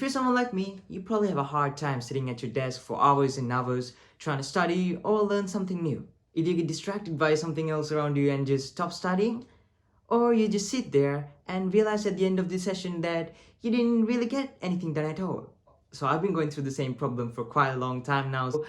you're someone like me, you probably have a hard time sitting at your desk for hours and hours trying to study or learn something new. Either you get distracted by something else around you and just stop studying, or you just sit there and realize at the end of the session that you didn't really get anything done at all. So I've been going through the same problem for quite a long time now. So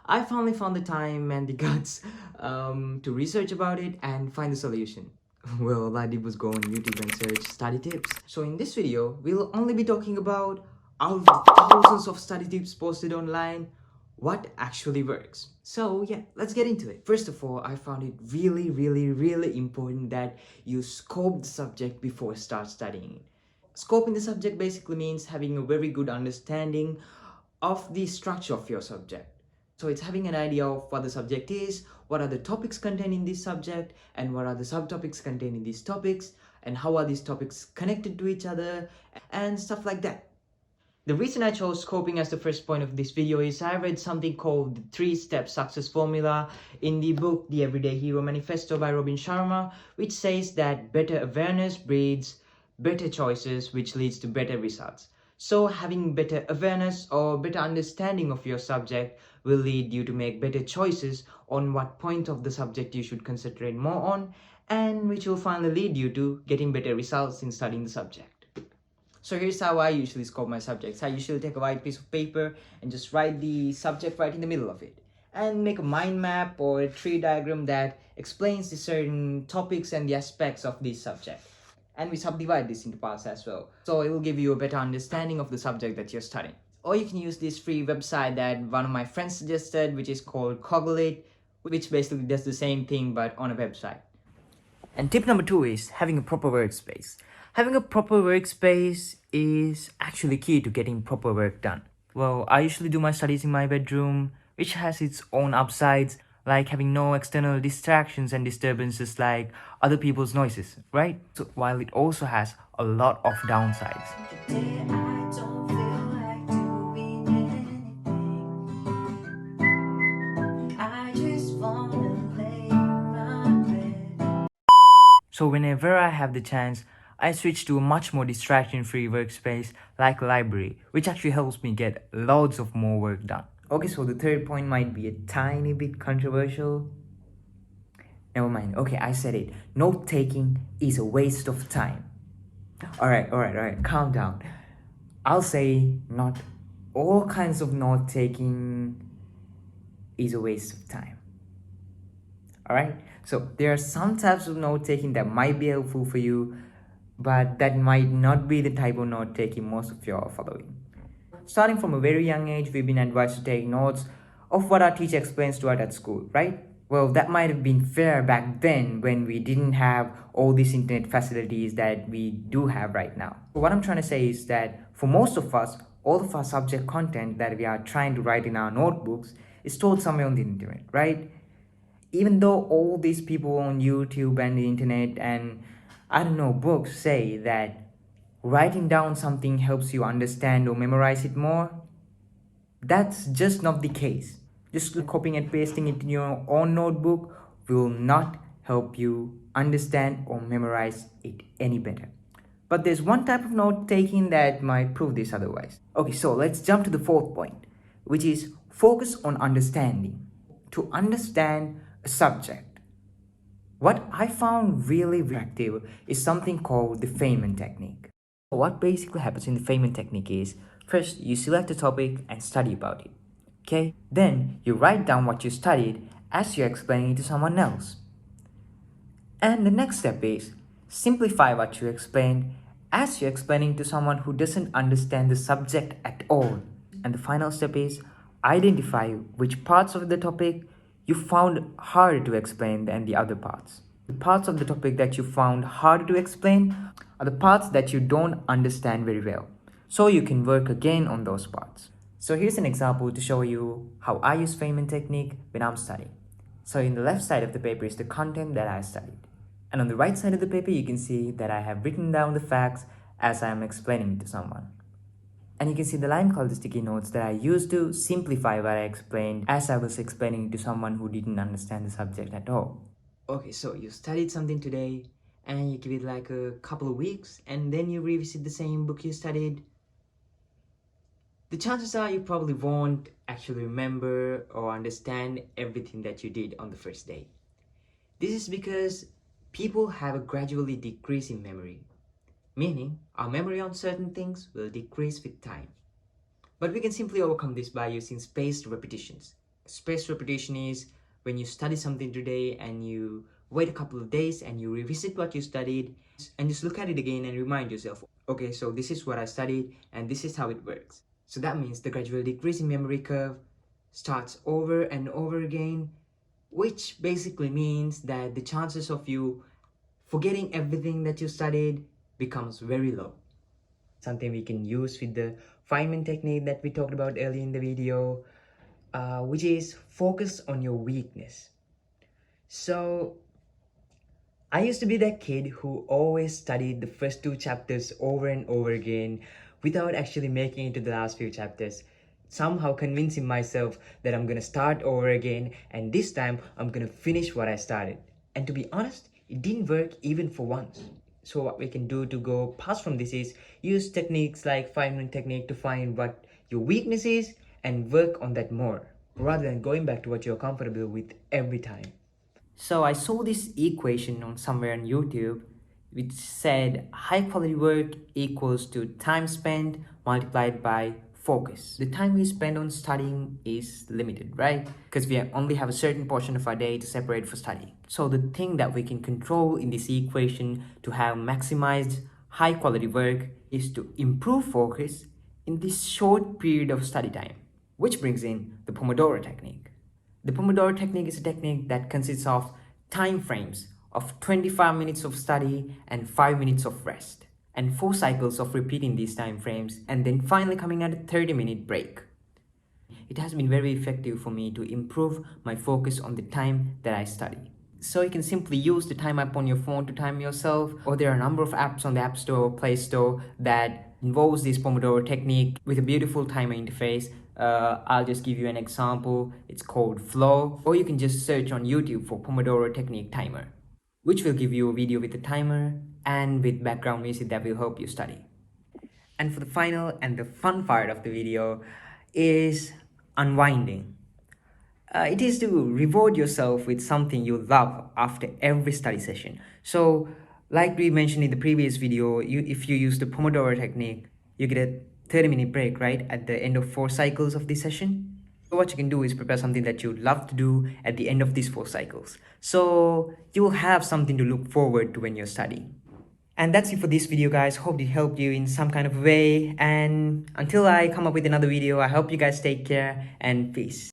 I finally found the time and the guts to research about it and find the solution. Well, all I did was go on YouTube and search study tips. So in this video, we'll only be talking about, out of the thousands of study tips posted online, what actually works. So yeah, let's get into it. First of all, I found it really important that you scope the subject before start studying it. Scoping the subject basically means having a very good understanding of the structure of your subject. So it's having an idea of what the subject is, what are the topics contained in this subject, and what are the subtopics contained in these topics, and how are these topics connected to each other, and stuff like that. The reason I chose scoping as the first point of this video is I read something called the 3-step success formula in the book The Everyday Hero Manifesto by Robin Sharma, which says that better awareness breeds better choices, which leads to better results. So having better awareness or better understanding of your subject will lead you to make better choices on what point of the subject you should concentrate more on, and which will finally lead you to getting better results in studying the subject. So here's how I usually scope my subjects. I usually take a white piece of paper and just write the subject right in the middle of it, and make a mind map or a tree diagram that explains the certain topics and the aspects of this subject. And we subdivide this into parts as well, so it will give you a better understanding of the subject that you're studying. Or you can use this free website that one of my friends suggested, which is called Cogolate, which basically does the same thing but on a website. And tip number 2 is having a proper workspace. Having a proper workspace is actually key to getting proper work done. Well, I usually do my studies in my bedroom, which has its own upsides, like having no external distractions and disturbances like other people's noises, right? So while it also has a lot of downsides. So whenever I have the chance, I switch to a much more distraction-free workspace like a library, which actually helps me get loads of more work done. Okay, so the third point might be a tiny bit controversial. Never mind. Okay, I said it. Note-taking is a waste of time. Alright, calm down. I'll say not all kinds of note-taking is a waste of time. Alright, so there are some types of note-taking that might be helpful for you, but that might not be the type of note-taking most of you are following. Starting from a very young age, we've been advised to take notes of what our teacher explains to us at school, right? Well, that might have been fair back then when we didn't have all these internet facilities that we do have right now. What I'm trying to say is that for most of us, all of our subject content that we are trying to write in our notebooks is stored somewhere on the internet, right? Even though all these people on YouTube and the internet and I don't know, books say that writing down something helps you understand or memorize it more, that's just not the case. Just copying and pasting it in your own notebook will not help you understand or memorize it any better. But there's one type of note taking that might prove this otherwise. Okay, so let's jump to the 4th point, which is focus on understanding. To understand a subject, what I found really effective is something called the Feynman technique. What basically happens in the Feynman technique is, first you select a topic and study about it. Okay? Then you write down what you studied as you're explaining it to someone else. And the next step is simplify what you explained as you're explaining to someone who doesn't understand the subject at all. And the final step is identify which parts of the topic you found harder to explain than the other parts. The parts of the topic that you found harder to explain are the parts that you don't understand very well. So you can work again on those parts. So here's an example to show you how I use Feynman technique when I'm studying. So in the left side of the paper is the content that I studied. And on the right side of the paper, you can see that I have written down the facts as I am explaining it to someone. And you can see the line called the sticky notes that I used to simplify what I explained as I was explaining to someone who didn't understand the subject at all. Okay, so you studied something today and you give it like a couple of weeks and then you revisit the same book you studied. the chances are you probably won't actually remember or understand everything that you did on the first day. This is because people have a gradually decreasing memory, meaning our memory on certain things will decrease with time. But we can simply overcome this by using spaced repetitions. Spaced repetition is when you study something today and you wait a couple of days and you revisit what you studied and just look at it again and remind yourself, okay, so this is what I studied and this is how it works. So that means the gradual decreasing memory curve starts over and over again, which basically means that the chances of you forgetting everything that you studied becomes very low. Something we can use with the Feynman technique that we talked about earlier in the video, which is focus on your weakness. So I used to be that kid who always studied the first two chapters over and over again without actually making it to the last few chapters. Somehow convincing myself that I'm gonna start over again and this time I'm gonna finish what I started. And to be honest, it didn't work even for once. So what we can do to go past from this is use techniques like Feynman technique to find what your weakness is and work on that more rather than going back to what you're comfortable with every time. So I saw this equation on somewhere on YouTube which said high quality work equals to time spent multiplied by focus. The time we spend on studying is limited, right? Because we only have a certain portion of our day to separate for studying. So the thing that we can control in this equation to have maximized high quality work is to improve focus in this short period of study time, which brings in the Pomodoro technique. The Pomodoro technique is a technique that consists of time frames of 25 minutes of study and 5 minutes of rest, and 4 cycles of repeating these time frames, and then finally coming at a 30-minute break. It has been very effective for me to improve my focus on the time that I study. So you can simply use the time app on your phone to time yourself, or there are a number of apps on the App Store or Play Store that involves this Pomodoro technique with a beautiful timer interface. I'll just give you an example. It's called Flow, or you can just search on YouTube for Pomodoro technique timer, which will give you a video with a timer and with background music that will help you study. And for the final and the fun part of the video is unwinding. It is to reward yourself with something you love after every study session. So, like we mentioned in the previous video, if you use the Pomodoro technique, you get a 30-minute break, right, at the end of 4 cycles of this session. So what you can do is prepare something that you love to do at the end of these 4 cycles. So you will have something to look forward to when you're studying. And that's it for this video, guys. Hope it helped you in some kind of way. And until I come up with another video, I hope you guys take care and peace.